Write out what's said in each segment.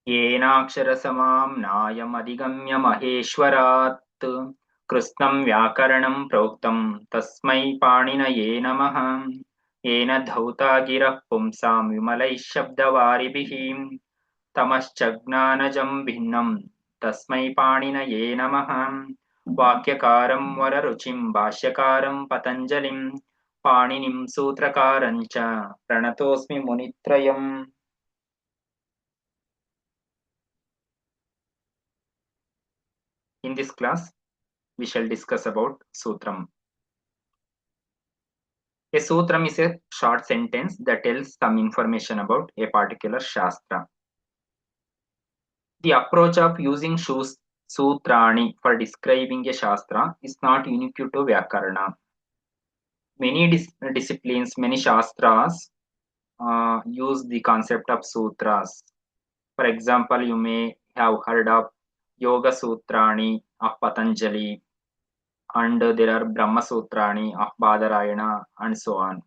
येनाक्षरसमां नायमधिगम्य महेश्वरात् कृत्स्नं व्याकरणं प्रोक्तं तस्मै पाणिनये नमः। येन धौता गिरः पुंसां विमलैः शब्दवारिभिः तमश्चज्ञानजं भिन्नं तस्मै पाणिनये नमः। वाक्यकारं वररुचिं भाष्यकारं पतञ्जलिं पाणिनिं सूत्रकारं च प्रणतोऽस्मि मुनित्रयम्। In this class, we shall discuss about Sutram. A Sutram is a short sentence that tells some information about a particular Shastra. The approach of using Sutrani for describing a Shastra is not unique to Vyakarana. Many disciplines, many Shastras use the concept of Sutras. For example, you may have heard of Yoga Sutrani of Patanjali, and there are Brahma Sutrani of Badarayana, and so on.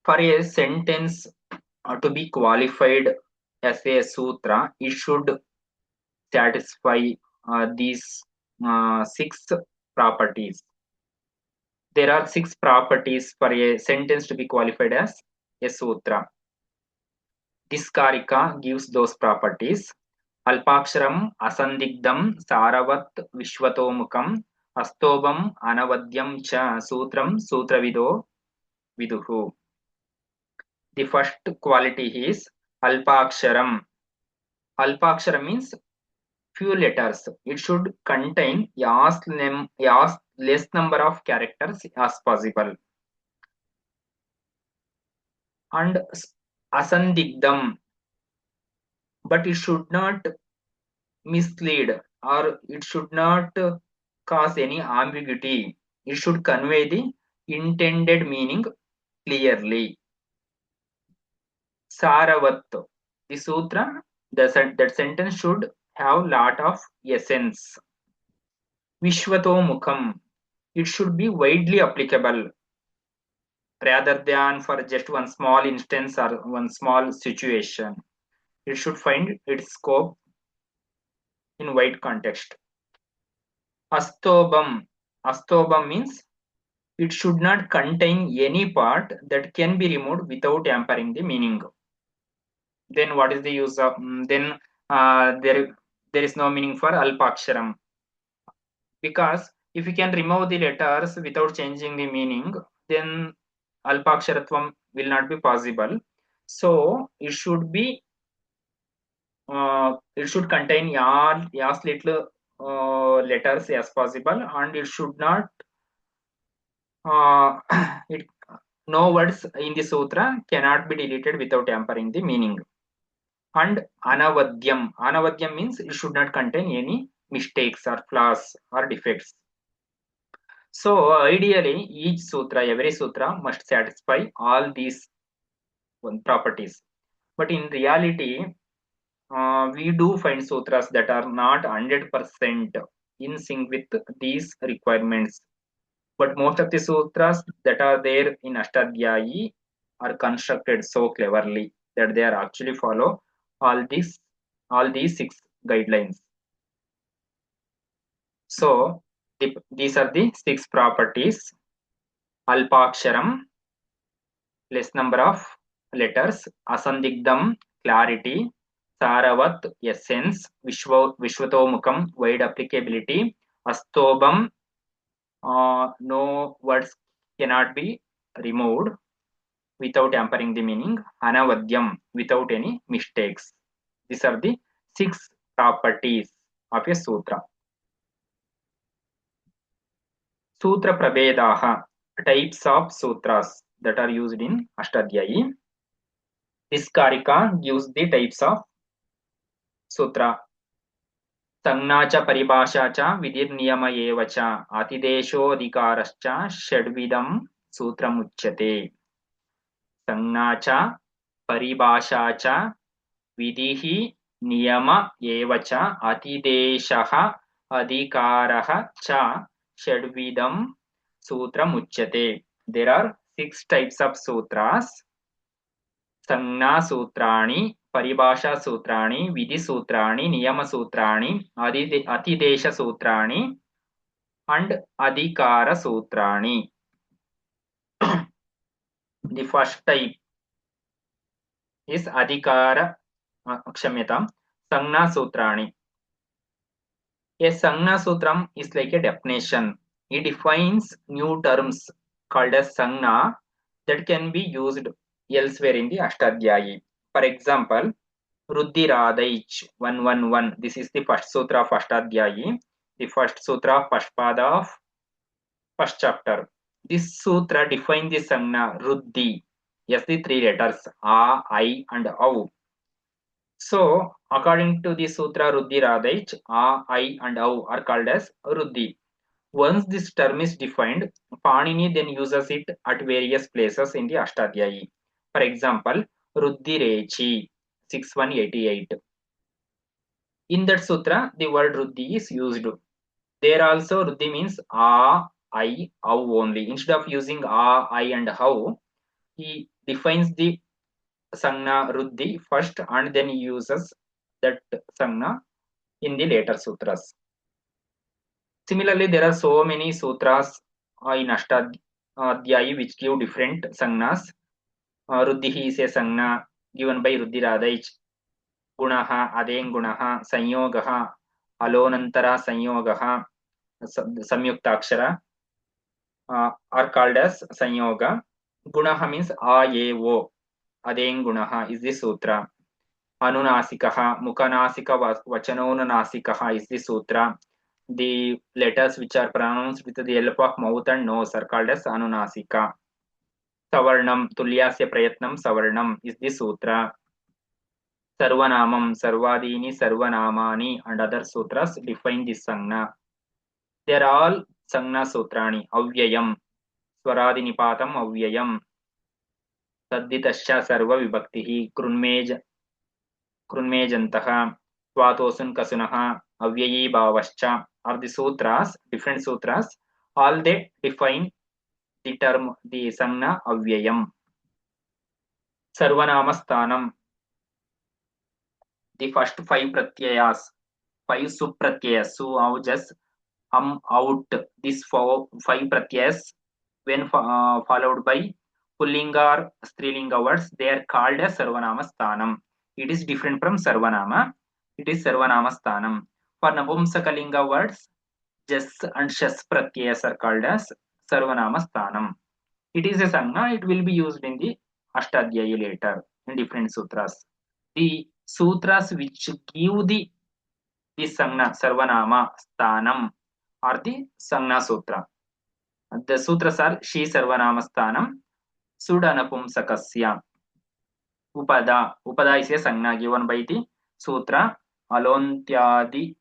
For a sentence to be qualified as a sutra, it should satisfy these six properties. There are six properties for a sentence to be qualified as a sutra. Diskarika gives those properties. Alpaksharam asandigdam saravat vishwatomukam astobam anavadyam cha sutram sutravido viduhu. The first quality is Alpaksharam. Alpaksharam means few letters. It should contain as less number of characters as possible. And Asandigdam, but it should not mislead or it should not cause any ambiguity. It should convey the intended meaning clearly. Saravat, the sutra, that sentence should have lot of essence. Vishwato Mukham, it should be widely applicable rather than for just one small instance or one small situation. It should find its scope in wide context. Astobam, Astobam means it should not contain any part that can be removed without hampering the meaning. Then what is the use of then there is no meaning for Alpaksharam, because if you can remove the letters without changing the meaning, then Alpaksharatvam will not be possible. So it should contain as little letters as possible, and it should not uh, it no words in the sutra cannot be deleted without hampering the meaning. And anavadyam means it should not contain any mistakes or flaws or defects. So ideally, each sutra, every sutra must satisfy all these properties. But in reality, we do find sutras that are not 100% in sync with these requirements. But most of the sutras that are there in Ashtadhyayi are constructed so cleverly that they are actually follow all these six guidelines. So these are the six properties. Alpaksharam, less number of letters. Asandigdam, clarity. Saravat, essence. Vishwatomukam, wide applicability. Astobam, no words cannot be removed without hampering the meaning. Anavadyam, without any mistakes. These are the six properties of a sutra. Sutra Prabhedaha, types of sutras that are used in Ashtadhyayi. This Karika gives the types of sutra. संज्ञा च परिभाषा च विधिर्नियम एव च अतिदेशोऽधिकारश्च षड्विधं सूत्रमुच्यते. संज्ञा च परिभाषा च विधिः नियम एव च अतिदेशः अधिकारः च षड्विधं सूत्रमुच्यते. There are six types of sutras. संज्ञा सूत्राणि, परिभाषा सूत्राणि, विधि सूत्राणि, नियम सूत्राणि, अतिदेश सूत्राणि and adhikara sutrani. The first type is adhikara kshamyatam sangna sutrani. A sangna sutram is like a definition. It defines new terms called as sangna that can be used elsewhere in the Ashtadhyayi. For example, Ruddhiradaich 111. This is the first sutra of Ashtadhyayi, the first sutra, first pada of first chapter. This sutra defines the sangna Ruddhi. Yes, the three letters A, I, and Au. So, according to the sutra Ruddhiradaich, A, I, and Au are called as Ruddhi. Once this term is defined, Panini then uses it at various places in the Ashtadhyayi. For example, Ruddhirechi 6188. In that sutra, the word Ruddhi is used. There also Ruddhi means A, I, Au only. Instead of using A, I, and How, he defines the Sangna Ruddhi first and then he uses that Sangna in the later sutras. Similarly, there are so many sutras in Ashtadhyayi which give different Sangnas. Ruddhihi is a Sangna given by Ruddhiradaich. Gunaha, Adeng Gunaha, Sanyogaha, Alonantara Sanyogaha, Samyuktakshara are called as Sanyoga. Gunaha means A, A, O. Adeng Gunaha is the sutra. Anunasikaha, Mukhanasika, Vachanonanasikaha is the sutra. The letters which are pronounced with the help of mouth and nose are called as Anunasika. Savarnam, Tulyasya Prayatnam Savarnam is the sutra. Sarvanamam, Sarvadini, Sarvanamani and other sutras define this Sangna. They are all Sangna Sutrani. Avyayam, Swaradinipatam Avyayam. Tadditasya Sarva Vibhaktihi, Krunmejantaha, Swatosun Kasunaha, Avyayi Bhavascha are the sutras, different sutras. All they define the term, the Sangna Avyayam. Sarvanamasthānam, the first five pratyayas, five supratyayas, su, au, just, out. These five pratyayas, when followed by Pullinga or Strilinga words, they are called as Sarvanamasthānam. It is different from Sarvanama. It is Sarvanamasthānam. For Napumsakalinga words, Jas and Shas pratyayas are called as Sarvanamasthānam. It is a Sangna. It will be used in the Ashtadhyayi later in different sutras. The sutras which give the Sangna Sarvanama Sthanam are the Sangna Sutra. The sutras are Shi Sarvanamasthānam, Sudanapumsakasya. Upada is a Sangna given by the sutra Alontyadi,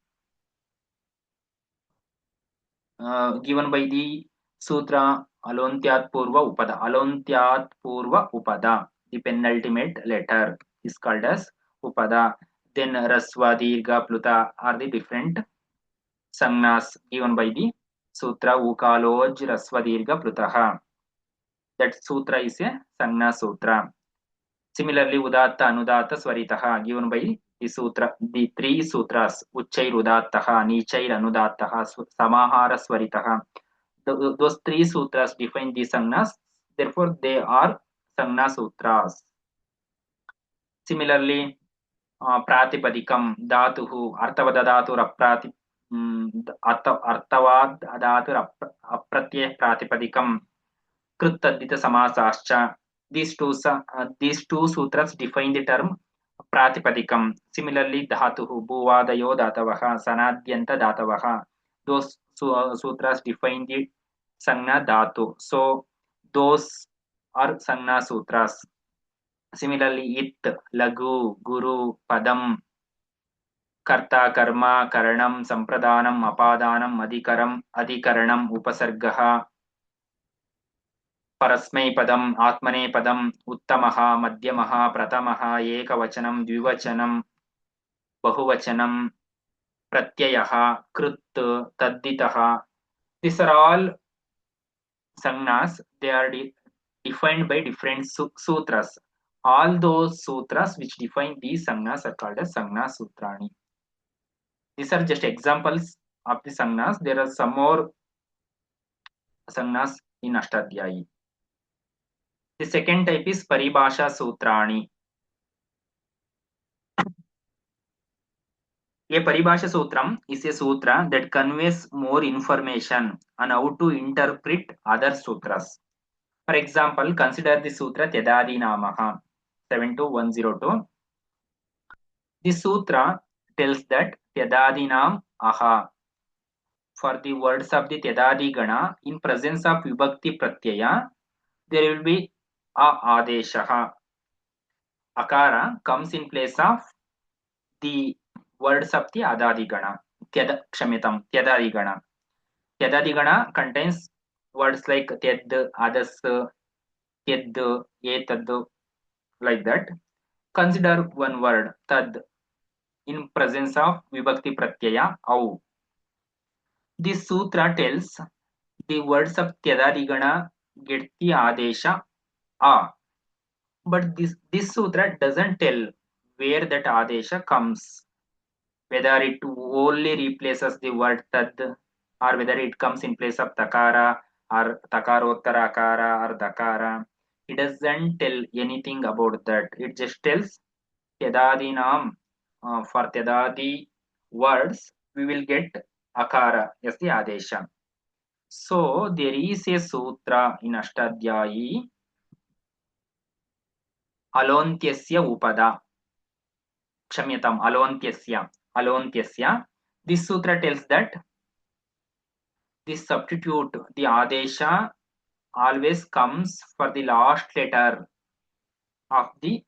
given by the sutra Alontyat Purva Upada. Alontyat Purva Upada, the penultimate letter, is called as Upada. Then Rasva, Dirgha, Pluta are the different Sangnas given by the sutra Ukaloj Rasva Dirgha Plutaha. That sutra is a Sangna Sutra. Similarly, Udatta, Anudatta, Swaritaha given by the sutra, the three sutras Uchchair Udattaha, Nichair Anudattaha, Samahara Swaritaha. Those three sutras define the Sangnas, therefore they are Sangna Sutras. Similarly, Pratipadikam, Dhatuhu, Artavada Dhatur Aprati, Artavad Dhatur Apratyeh Pratipadikam, Krutadita Samasascha. These two sutras define the term Pratipadikam. Similarly, Dhatuhu, Bhuvadayo Dhatavaha, Sanadyanta Dhatavaha. Those sutras define the Sangna Dhatu. So, those are Sangna Sutras. Similarly, It, Lagu, Guru, Padam, Karta, Karma, Karanam, Sampradanam, Apadanam, Adhikaranam, Upasargaha, Parasmai Padam, Atmane Padam, Uttamaha, Madhyamaha, Pratamaha, Ekavachanam, Dvivachanam, Bahuvachanam, Pratyayaha, Krut, Tadditaha. These are all Sangnas. They are defined by different sutras. All those sutras which define these sangnas are called as Sangna Sutrani. These are just examples of the sangnas. There are some more sangnas in Ashtadhyayi. The second type is Paribhasha Sutrani. A Paribhasha Sutram is a sutra that conveys more information on how to interpret other sutras. For example, consider the sutra Tyadadi Namaha 72102. This sutra tells that Tyadadinam aha. For the words of the Tyadadi Gana, in presence of Vibhakti Pratyaya, there will be a Adeshaha. Akara comes in place of the words of the Adadi Gana. Tyadadi Gana. Tyadadi Gana contains words like Tyad, Adas, Tyad, Etad, like that. Consider one word, Tad, in presence of Vibhakti Pratyaya, Au. This sutra tells the words of Tyadadigana get the Adesha A. But this sutra doesn't tell where that Adesha comes, whether it only replaces the word Tad or whether it comes in place of Takara or Takarottara Akara or Dakara. It doesn't tell anything about that. It just tells Tyadadinam. For Tyadadi words, we will get Akara as the Adesha. So there is a sutra in Ashtadhyayi, Alontyasya Upada. Kshamyatam, Alontyasya. This sutra tells that this substitute, the Adesha, always comes for the last letter of the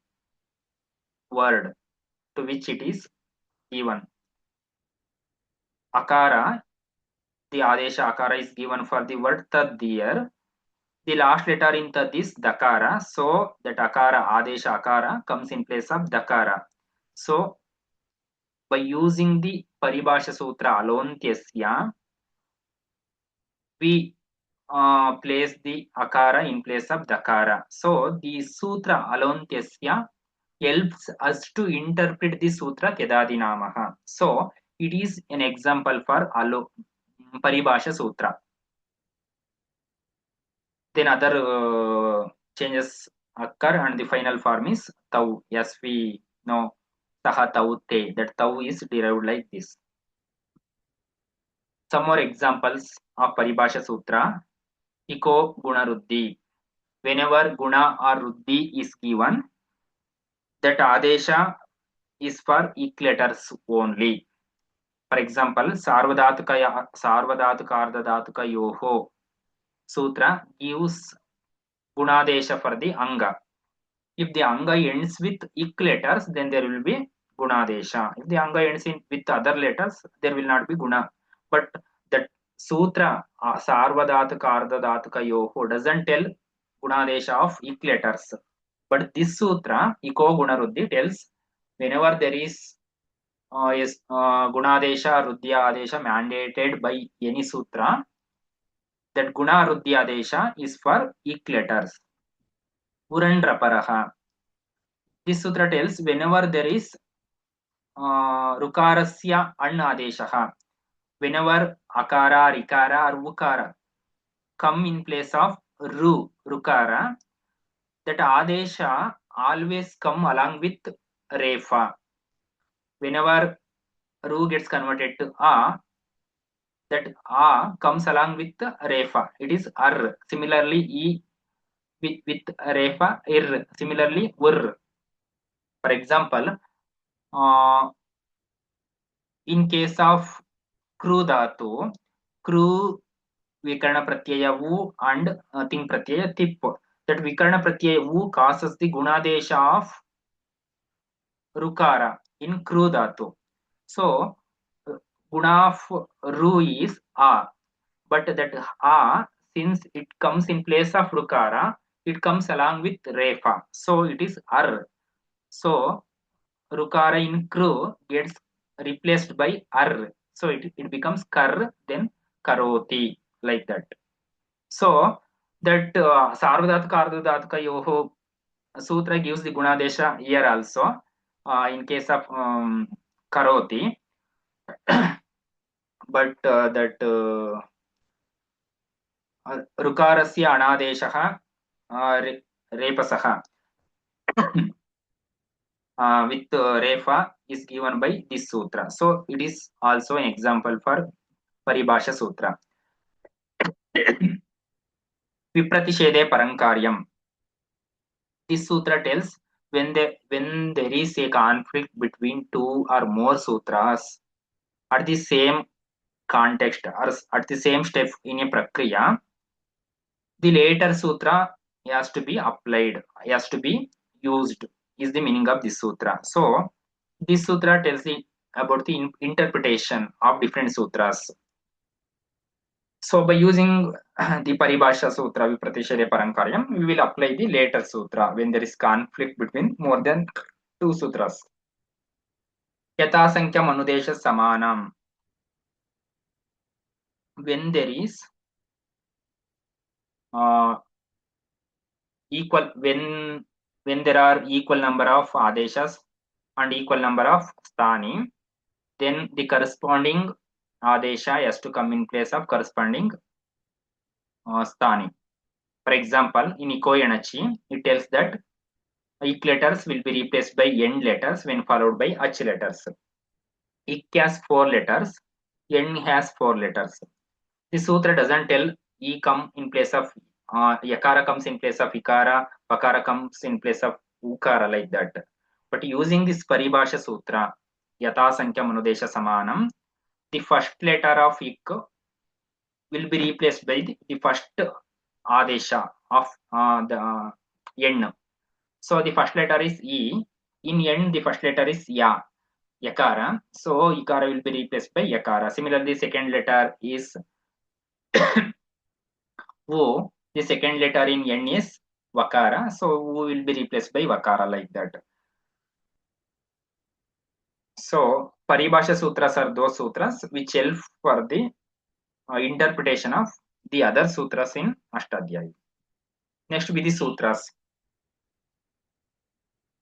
word to which it is given. Akara, the Adesha Akara is given for the word Tad here. The last letter in Tad is Dakara. So that Akara, Adesha Akara comes in place of Dakara. So by using the Paribhasha Sutra Alontyasya, we place the Akara in place of Dakara. So the Sutra Alontyasya helps us to interpret the Sutra Tyadadinamaha. So it is an example for Paribhasha Sutra. Then other changes occur and the final form is Tau. Yes, we know Saha Tau Te. That Tau is derived like this. Some more examples of Paribhasha Sutra. Iko Guna Ruddhi. Whenever Guna or Ruddhi is given, that Adesha is for ik letters only. For example, Sarvadhatuka Ardhadhatuka Yoho Sutra gives Gunadesha for the Anga. If the Anga ends with ik letters, then there will be Gunadesha. If the Anga ends with other letters, there will not be Guna. But that Sutra, Sarvadhatuka Ardhadhatuka Yoho, doesn't tell Gunadesha of ik letters. But this Sutra, Iko Gunaruddhi, tells whenever there is Gunadesha, Ruddhya Adesha mandated by any Sutra, that Guna Ruddhya Adesha is for ik letters. Purandraparaha. This sutra tells whenever there is Rukarasya an Adeshaha, whenever Akara, Rikara or Ukara come in place of Rukara, that Adesha always come along with Refa. Whenever Ru gets converted to A, that A comes along with Refa. It is Ar. Similarly, E with Refa, Ir. Similarly, Ur. For example, in case of Kru Dhatu, Kru Vikarna Pratyaya Vu and Ting Pratyaya Tip. That Vikarna Pratyaya Vu causes the Gunadesha of Rukara in Kru Dhatu. So, Guna of Ru is A. But that A, since it comes in place of Rukara, it comes along with Refa. So, it is Ar. So, Rukara in Kru gets replaced by Ar. So, it becomes Kar, then Karoti, like that. So, that Sarvadhatuka Ardhadhatuka Yoho sutra gives the gunadesha here also in case of karoti, but that ऋकारस्य अनादेशः रेपसः with refa is given by this sutra. So it is also an example for Paribhasha Sutra. Vipratishede Parankaryam. This sutra tells when there is a conflict between two or more sutras at the same context or at the same step in a prakriya, the later sutra has to be applied, has to be used, is the meaning of this sutra. So this sutra tells about the interpretation of different sutras. So by using the Paribhasha Sutra, Vipratishade Parankaryam, we will apply the later sutra when there is conflict between more than two sutras. Yatasankhya Manudesha Samanam. When there is when there are equal number of adeshas and equal number of sthani, then the corresponding adesha has to come in place of corresponding sthani. For example, in Ikoyanachi, it tells that ik letters will be replaced by end letters when followed by ach letters. Ik has 4 letters, n has 4 letters. The sutra doesn't tell e come in place of yakara comes in place of ikara, pakara comes in place of ukara, like that. But using this Paribhasha Sutra, Yata Sankhya Manudesha Samanam, the first letter of ik will be replaced by the first adesha of the n. So the first letter is e. In n, the first letter is ya, yakara. So ikara will be replaced by yakara. Similarly, second letter is O. The second letter in N is Vakara. So O will be replaced by Vakara, like that. So Paribhasha Sutras are those sutras which help for the interpretation of the other sutras in Ashtadhyayi. Next, Vidhi Sutras.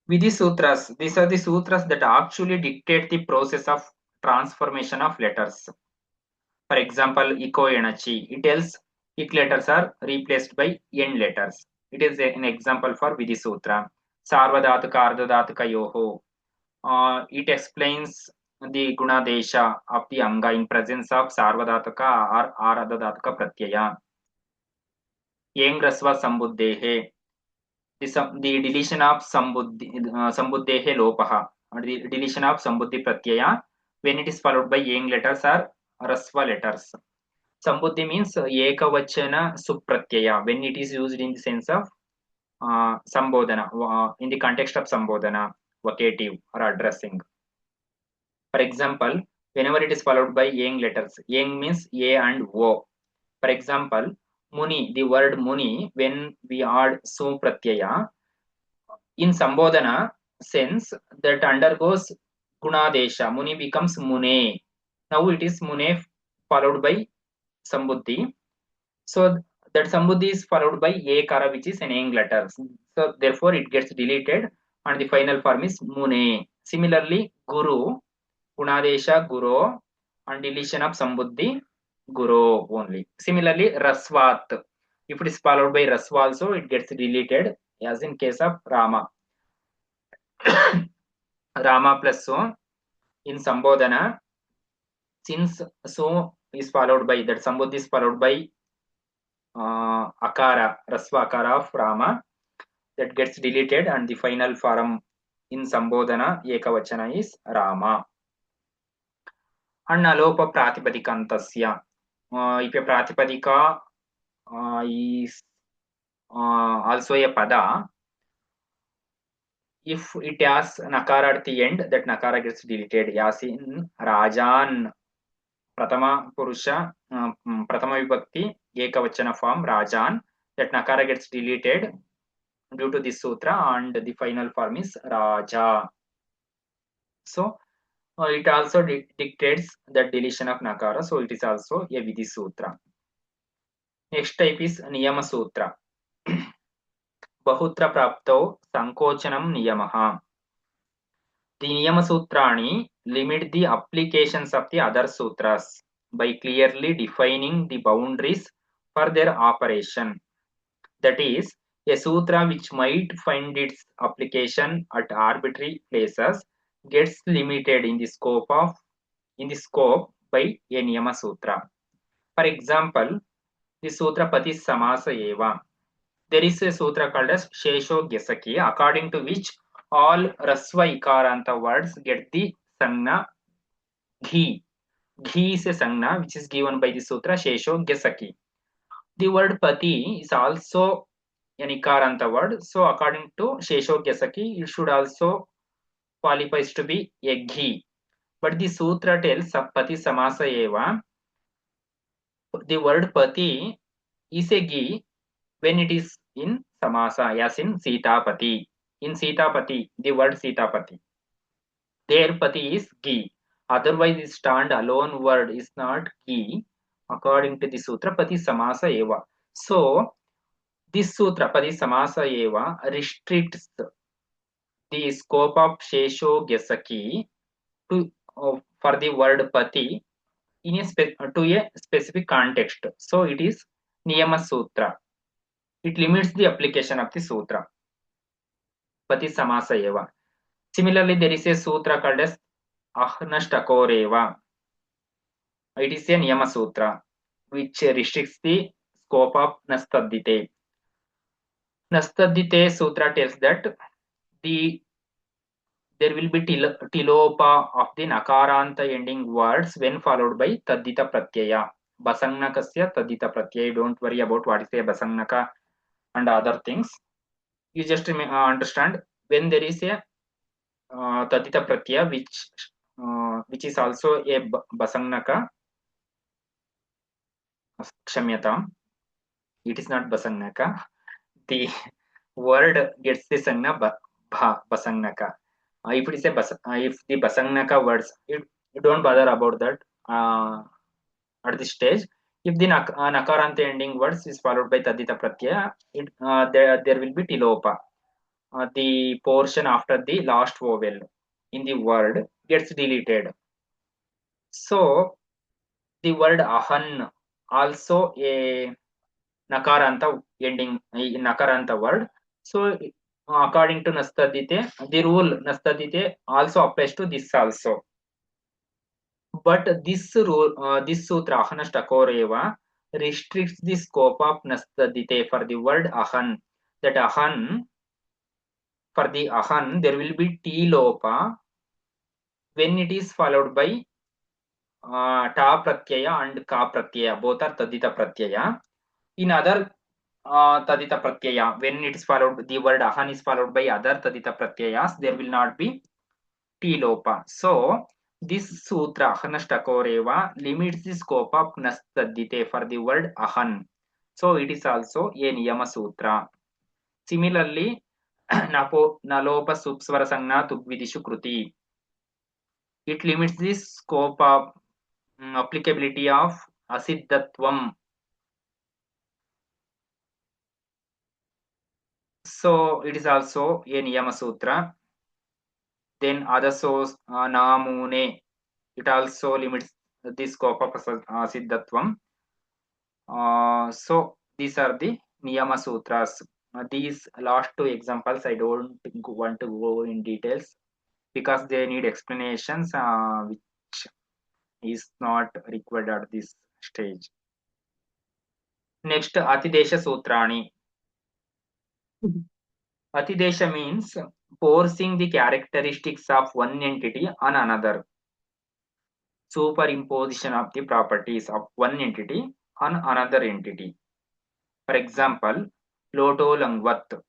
Vidhi Sutras, these are the sutras that actually dictate the process of transformation of letters. For example, Iko Enachi, it tells ik letters are replaced by n letters. It is an example for Vidhi Sutra. Sarvadhatuka Ardhadhatuka Yoho. It explains the Gunadesha of the Anga in presence of Sarvadhatuka or Ardhadhatuka Pratyaya. Yeng Rasva Sambuddhehe. The deletion of Sambuddhehe Lopaha. The deletion of Sambuddhi Pratyaya when it is followed by Yeng letters or Rasva letters. Sambuddhi means Ekavachana Supratyaya when it is used in the sense of Sambodhana, in the context of Sambodhana, vocative or addressing. For example, whenever it is followed by Yang letters, Yang means A and O. For example, Muni, the word Muni, when we add Su Pratyaya, in Sambodhana sense that undergoes Gunadesha, Muni becomes Mune. Now it is Mune followed by Sambuddhi. So that Sambuddhi is followed by Ekara, which is an Yang letter. So therefore it gets deleted and the final form is Mune. Similarly, Guru, Gunadesha Guru and deletion of Sambuddhi Guru only. Similarly, Rasvat. If it is followed by Rasva also, it gets deleted as in case of Rama. Rama plus So in Sambodhana, since So is followed by that Sambuddhi is followed by Akara, Rasva Akara of Rama, that gets deleted and the final form in Sambodhana Ekavachana is Rama. And Alopa Pratipadikantasya. If a Pratipadika is also a Pada, if it has Nakara at the end, that Nakara gets deleted. As in Rajan, Pratama Purusha, Pratama Vibhakti, Ekavachana form, Rajan, that Nakara gets deleted due to this sutra and the final form is Raja. So it also dictates the deletion of Nakara. So it is also a Vidhi Sutra. Next type is Niyama Sutra. बहुत्र प्राप्तौ संकोचनं नियमः. The Niyama Sutrani limit the applications of the other sutras by clearly defining the boundaries for their operation. That is, a sutra which might find its application at arbitrary places gets limited in the scope by a Niyama Sutra. For example, the Sutra Pati Samasa Eva. There is a sutra called as Shesho Gesaki, according to which all Rasva Ikaranta words get the Sangna Ghi. Ghi is a Sangna which is given by the sutra Shesho Gesaki. The word Pati is also an Ikaranta word, so according to Shesho Gesaki, it should also qualifies to be a Ghi. But the sutra tells Pati Samasa Eva, the word Pati is a Ghi when it is in Samasa, as in Sitapati. In Sitapati, the word Sitapati. Their Pati is Gi. Otherwise, the stand alone word is not Gi. According to the Sutra, Pati Samasa Eva. So, this Sutra, Pati Samasa Eva, restricts the scope of Shesho Gesaki to for the word Pati in to a specific context. So, it is Niyama Sutra. It limits the application of the sutra. Pati Samasa Eva. Similarly, there is a sutra called as Ahnashtakoreva. It is a Niyama Sutra which restricts the scope of Nastadite. Nastadite Sutra tells that there will be tilopa of the Nakaranta ending words when followed by Tadita Pratyaya. Basangnakasya Tadita Pratyaya. Don't worry about what is a Basangnaka and other things. You just understand when there is a Tadita Pratyaya which is also a Basangnaka. Kshamyatam. It is not Basangnaka. The word gets the Sangna Basangnaka. If it is if the Basangnaka words, you don't bother about that at this stage. If the Nakaranta ending words is followed by Tadita Pratyaya, there will be Tilopa. The portion after the last vowel in the word gets deleted. So the word Ahan also a Nakaranta ending Nakaranta word. So according to Nastadite, the rule Nastadite also applies to this also. But this rule, this sutra Ahanashtakoreva restricts the scope of Nastadite for the word Ahan. That Ahan, for the Ahan, there will be T lopa when it is followed by Ta Pratyaya and Ka Pratyaya. Both are Tadita Pratyaya. In other Tadita Pratyaya, when it is followed, the word Ahan is followed by other Tadita Pratyayas, there will not be T lopa. So, this sutra, Ahanashtakoreva, limits the scope of Nastadite for the word Ahan. So, it is also a Niyama Sutra. Similarly, Nalopa Supsvara Sangna Tugvidishu Kruti. It limits the scope of applicability of Asiddhatvam. So, it is also a Niyama Sutra. Then Adasos Namune, it also limits the scope of Siddhatvam. So these are the Niyama Sutras. These last two examples I don't want to go in details because they need explanations which is not required at this stage. Next, Atidesha Sutrani. Atidesha means forcing the characteristics of one entity on another. Superimposition of the properties of one entity on another entity. For example, Loto Langvat.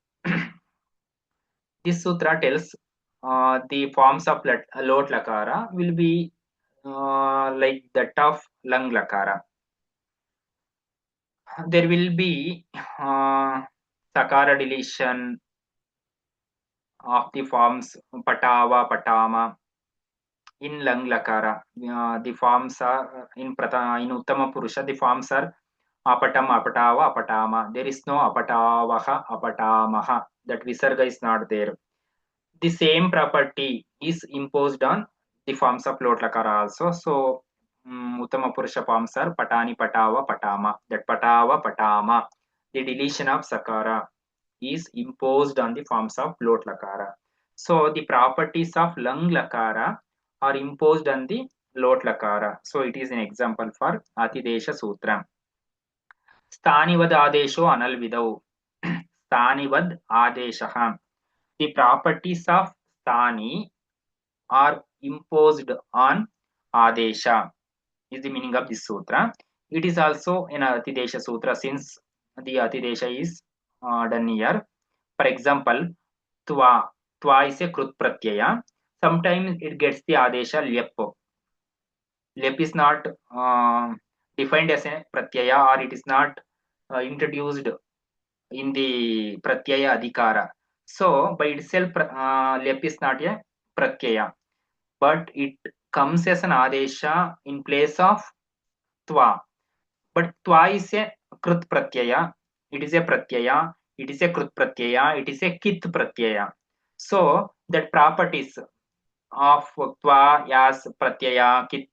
This sutra tells the forms of Lot Lakara will be like that of Lang Lakara. There will be Sakara deletion of the forms Patava, Patama in Lang Lakara. The forms are in Uttama Purusha, the forms are Apatam, apatava, apatama. There is no apatavaha, apatamaha. That visarga is not there. The same property is imposed on the forms of lot lakara also. So, Uttama Purusha forms are patani, patava, patama. That patava, patama. The deletion of sakara is imposed on the forms of lot lakara. So, the properties of lung lakara are imposed on the lot lakara. So, it is an example for Atidesha Sutra. Stanivad adesho analvidau. Stanivad adeshaha. The properties of Stani are imposed on Adesha is the meaning of this sutra. It is also an Atidesha sutra since the Atidesha is done here. For example, Twa. Twa is a Krut Pratyaya. Sometimes it gets the Adesha Lep. Lep is not defined as a Pratyaya or it is not introduced in the Pratyaya Adhikara. So, by itself, Lep is not a Pratyaya, but it comes as an Adesha in place of Twa. But Twa is a Krut Pratyaya, it is a Pratyaya, it is a Krut Pratyaya, it is a Kit Pratyaya. So, that properties of Twa, Yas Pratyaya, Kit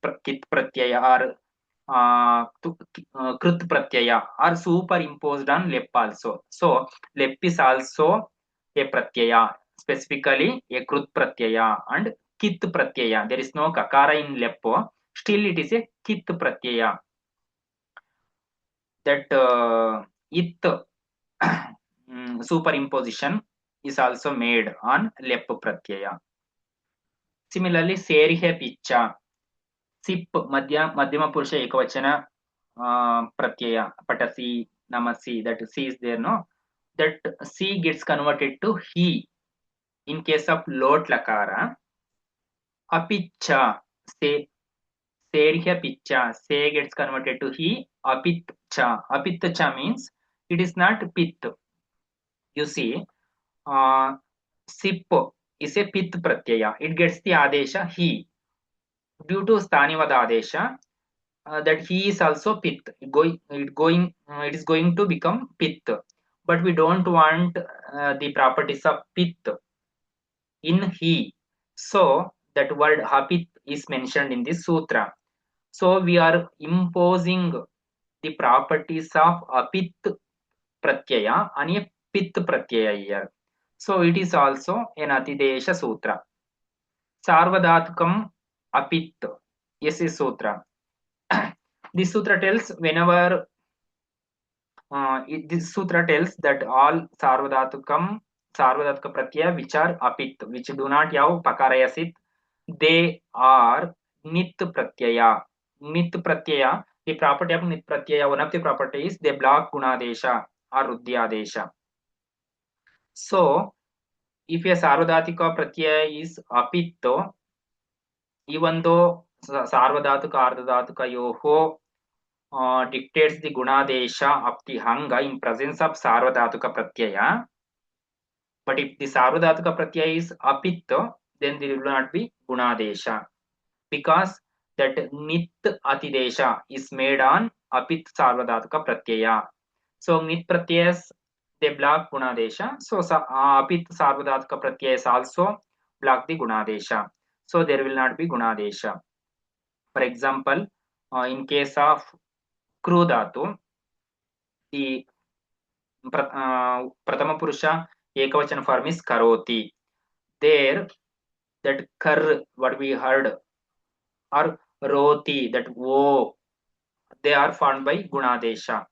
Pratyaya, or Krut Pratyaya are superimposed on Lep also. So, Lep is also a Pratyaya, specifically a Krut Pratyaya and Kit Pratyaya. There is no Kakara in Lep, still it is a Kit Pratyaya. That it superimposition is also made on Lep Pratyaya. Similarly, Serihe Picha. Sip Madhyama Purusha Ekavachana Pratyaya Patasi Namasi, that C is there, no? That C gets converted to he in case of Lot Lakara. Apicha, say Serhya Picha, say gets converted to he. Apitcha. Apitcha means it is not pit. You see, Sip is a pit pratyaya. It gets the adesha he. Due to Sthanivada adesha, that he is also pit. It is going to become pit. But we don't want the properties of pit in he. So that word hapit is mentioned in this sutra. So we are imposing the properties of apit pratyaya and a pit pratyaya here. So it is also an Atidesha Sutra. Sarvadhatukam apit. Yes, is Sutra. This Sutra tells whenever this Sutra tells that all Sarvadhatukam Sarvadhatuka Pratyaya which are apit, which do not have pakarayasit, they are Nit Pratyaya. Nit Pratyaya, the property of Nit Pratyaya, one of the properties, they block Gunadesha or Rudyadesha. So, if a Sarvadhatika Pratyaya is apitto, even though Sarvadhatuka Ardhadhatuka Yoho dictates the Gunadesha of the Hanga in presence of Sarvadhatuka Pratyaya, but if the Sarvadhatuka Pratyaya is apitto, then there will not be Gunadesha because that Nit Atidesha is made on apit Sarvadhatuka Pratyaya. So, Nit Pratyayas they block Gunadesha. So, apit Sarvadhatuka Pratyayas also block the Gunadesha. So, there will not be Gunadesha. For example, in case of Kru Dhatu, the Pratama Purusha Ekavachana form is Karoti. There, that Kar, what we heard, or Roti, that Wo, they are formed by Gunadesha.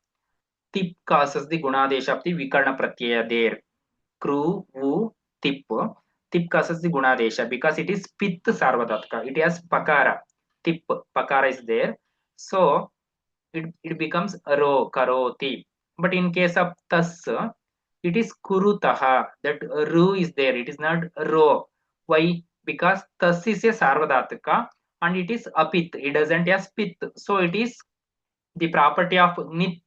Tip causes the Gunadesha of the Vikarna Pratyaya there. Kru, Vu, Tip. Tip causes the Gunadesha because it is Pit Sarvadhatka. It has Pakara. Tip, Pakara is there. So, it becomes Ro, Karoti. But in case of Tas, it is Kurutaha. That Ru is there. It is not Ro. Why? Because Tas is a Sarvadhatka and it is Apit. It doesn't have Pit. So, it is the property of Nit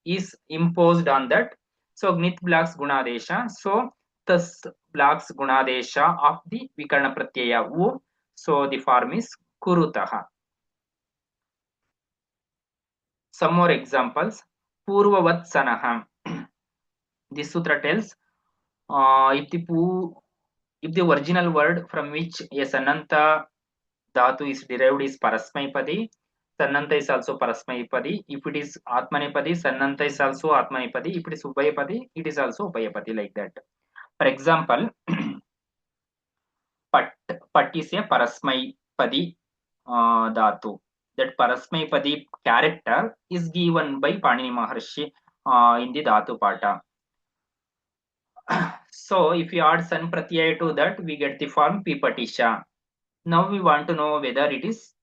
is imposed on that. So Gnit blocks Gunadesha. So Tas blocks Gunadesha of the Vikarna Pratyaya U. So the form is Kurutaha. Some more examples. Purvavat Sanaha. This sutra tells if the original word from which a Sananta dhatu is derived is Parasmaipadi, Sananta is also Parasmaipadi. If it is Atmanepadi, Sananta is also Atmanepadi. If it is Ubhayapadi, it is also Ubhayapadi, like that. For example, Pat, Pat is a Parasmaipadi dhatu. That Parasmaipadi character is given by Panini Maharshi in the dhatu pata. So if you add San Pratyaya to that, we get the form Pipatisha. Now we want to know whether it is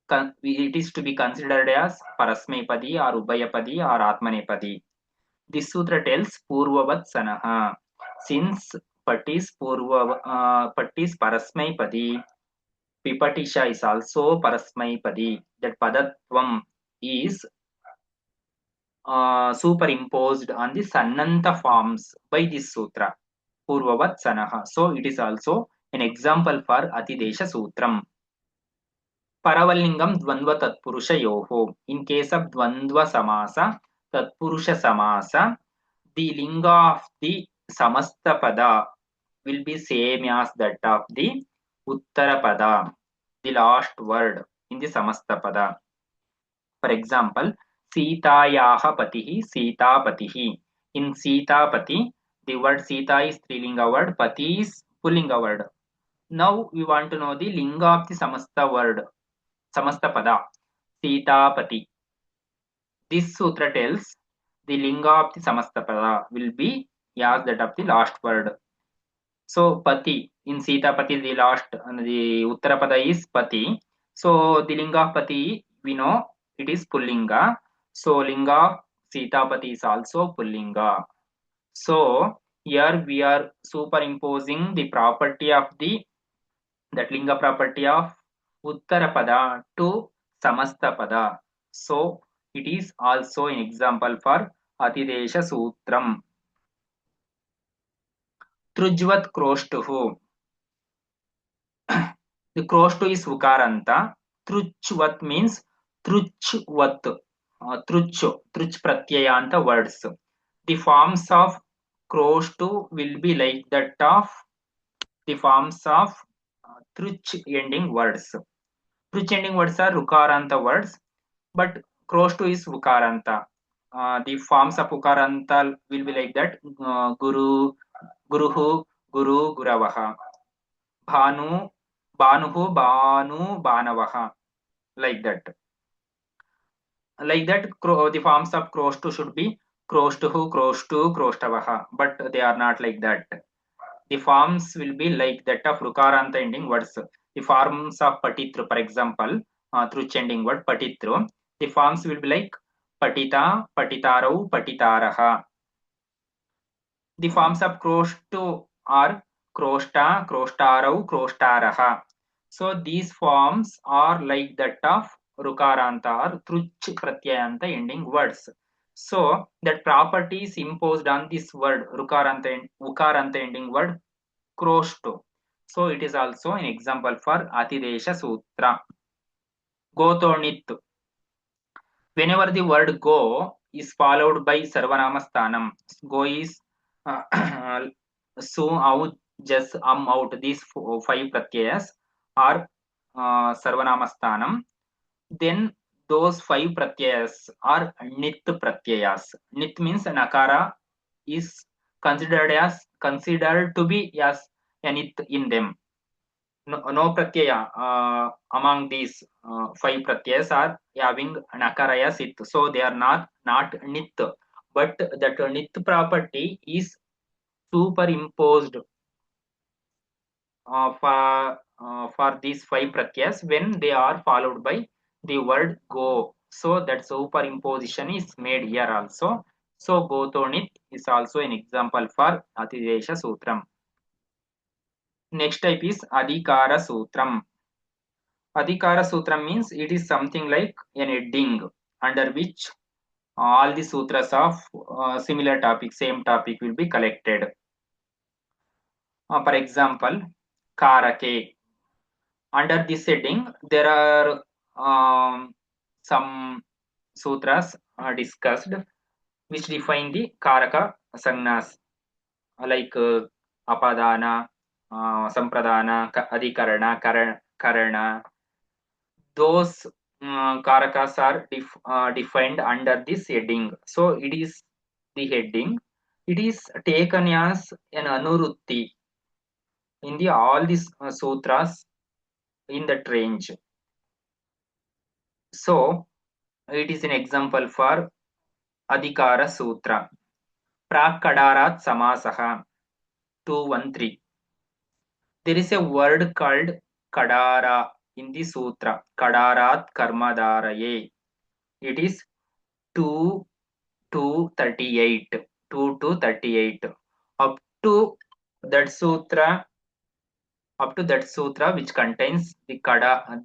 to be considered as Parasmaipadi or Ubhayapadi or Atmanepadi. This sutra tells Purvavat Sanaha. Since Pat is Parasmaipadi, Pipatisha is also Parasmaipadi. That Padatvam is superimposed on the Sannanta forms by this sutra. Purvavat Sanaha. So it is also an example for Atidesha Sutram. Paravalingam Dvandva Tatpurusha Yoho. In case of Dvandva Samasa, Tatpurusha Samasa, the linga of the Samasta Pada will be same as that of the Uttara Pada, the last word in the Samasta Pada. For example, Sitayaha Patihi, Sitapatihi. In Sitapati, the word Sita is Strilinga word, Pati is Pullinga word. Now we want to know the linga of the Samasta word, Samasta Pada, Sitapati. This sutra tells the linga of the Samasta Pada will be as that of the last word. So Pati in Sitapati, the last, the Uttarapada is Pati. So the linga of Pati, we know it is Pullinga. So linga of Sitapati is also Pullinga. So here we are superimposing the property of that linga property of Uttarapada to Samastapada. So it is also an example for Atidesha Sutram. Trujvat Kroshtuhu. The Kroshtu is Ukaranta. Truchvat means Truchvat. Truch Pratyayanta words. The forms of Kroshtu will be like that of the forms of Truch ending words. Truch ending words are Rukaranta words, but Kroshtu is Ukaranta. The forms of Ukaranta will be like that. Guru, Guruhu, Guru, Guravaha. Bhanu, Bhanuhu, Bhanu, Bhanavaha. Like that. Like that, the forms of Kroshtu should be Kroshtuhu, Kroshtu, Kroshtavaha. But they are not like that. The forms will be like that of Rukaranta ending words. The forms of Patitru, for example, through ending word Patitru, the forms will be like Patita, Patitarau, Patitaraha. The forms of Kroshtu are Kroshta, Krostarau, Krostaraha. So these forms are like that of Rukaranta or Truch Pratyayanta ending words. So that property is imposed on this word Ukaranta ending word Kroshtu. So it is also an example for Atidesha Sutra. Gotonit. Whenever the word go is followed by Sarvanama Sthanam, go is so out, just out. These five pratyayas are Sarvanama Sthanam. Then those five pratyayas are Nit pratyayas. Nit means Nakara is considered to be as a Nit in them. No pratyaya among these five pratyayas are having nakaraya sit, so they are not nit, but that nit property is superimposed for these five pratyayas when they are followed by the word go. So that superimposition is made here also. So gotonit is also an example for Atidesha Sutram. Next type is Adhikara Sutram. Adhikara Sutra means it is something like an heading under which all the sutras of similar topic, same topic will be collected. For example, Karake. Under this heading, there are some sutras are discussed which define the Karaka Sangnas like Apadana, Sampradana, Adhikarana, Karana. Those Karakas are defined under this heading. So it is the heading. It is taken as an Anurutti in the all these sutras in that range. So it is an example for Adhikara Sutra. Prakadarat Samasaha 213. There is a word called Kadara in the Sutra. Kadarat Karmadaraye. It is 2 to 38. 2 to 38. Up to that sutra, which contains the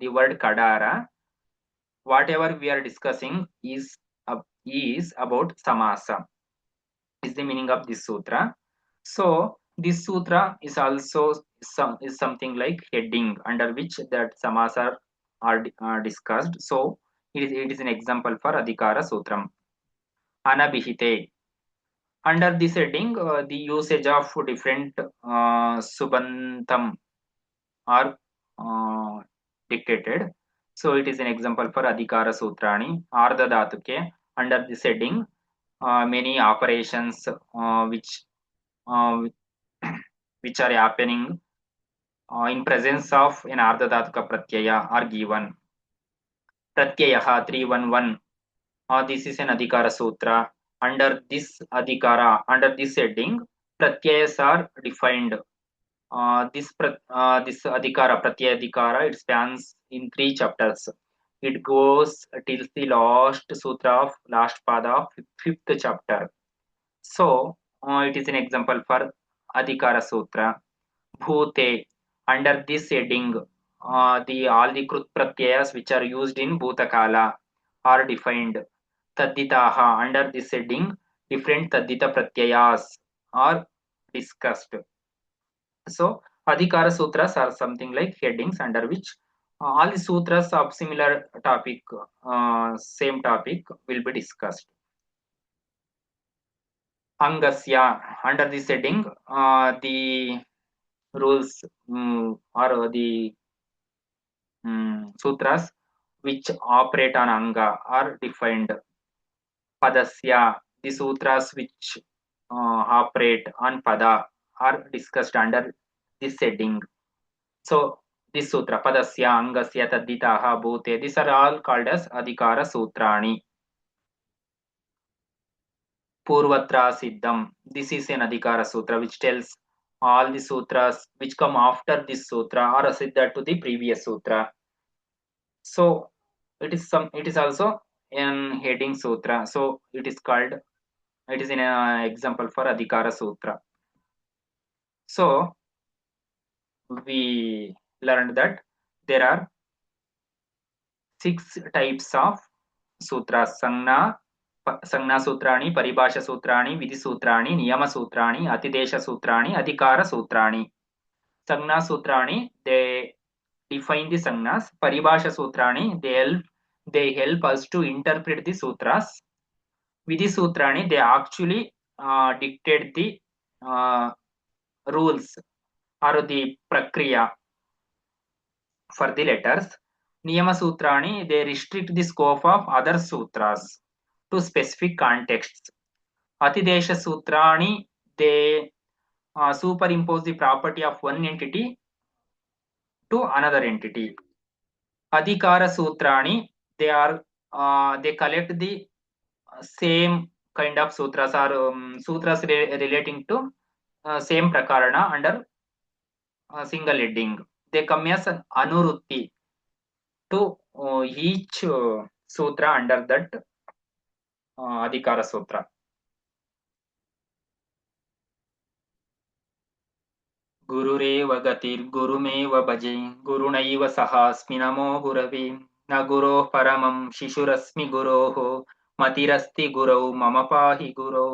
word Kadara, whatever we are discussing is about samasa. Is the meaning of this sutra. So this sutra is also is something like heading under which that samasa are discussed. So it is an example for Adhikara Sutram. Anabhihite. Under this heading, the usage of different subantam are dictated. So it is an example for Adhikara Sutrani. Ardha Dhatuke. Under this heading, many operations uh, which are happening in presence of an Ardhadhatuka Pratyaya are given. Pratyayaha 311. This is an Adhikara Sutra. Under this heading, Pratyayas are defined. This Adhikara, Pratyaya Adhikara, it spans in 3 chapters. It goes till the last sutra of last pada of 5th chapter. So it is an example for Adhikara Sutra. Bhute. Under this heading, the all the Krut Pratyayas which are used in Bhutakala are defined. Tadditaha. Under this heading, different Taddita Pratyayas are discussed. So Adhikara Sutras are something like headings under which all the sutras of similar topic, same topic will be discussed. Angasya. Under this heading, the rules or the sutras which operate on anga are defined. Padasya, the sutras which operate on pada are discussed under this heading. So this sutra, Padasya, Angasya, Tadditaha, Bhute, these are all called as Adhikara Sutrani. Purvatra Siddham, this is an Adhikara Sutra which tells all the sutras which come after this sutra are asiddha to the previous sutra. So it is also an heading sutra. So it is an example for Adhikara Sutra. So we learned that there are 6 types of sutras: Sangna Sutrani, Paribhasha Sutrani, Vidhi Sutrani, Niyama Sutrani, Atidesha Sutrani, Adhikara Sutrani. Sangna Sutrani, they define the Sangnas. Paribhasha Sutrani, they help us to interpret the sutras. Vidhi Sutrani, they actually dictate the rules or the prakriya for the letters. Niyama Sutrani, they restrict the scope of other sutras to specific contexts. Atidesha Sutrani, they superimpose the property of one entity to another entity. Adhikara Sutrani, they collect the same kind of sutras or sutras relating to same prakarana under single heading. They come as an anurutti to each sutra under that Adhikara Sutra. गुरुरेव गतिर्गुरुमेव भजे गुरुणैव सहास्मि नमो गुरवे न गुरोः परमं शिशुरस्मि गुरोः मतिरस्ति गुरौ मम पाहि गुरो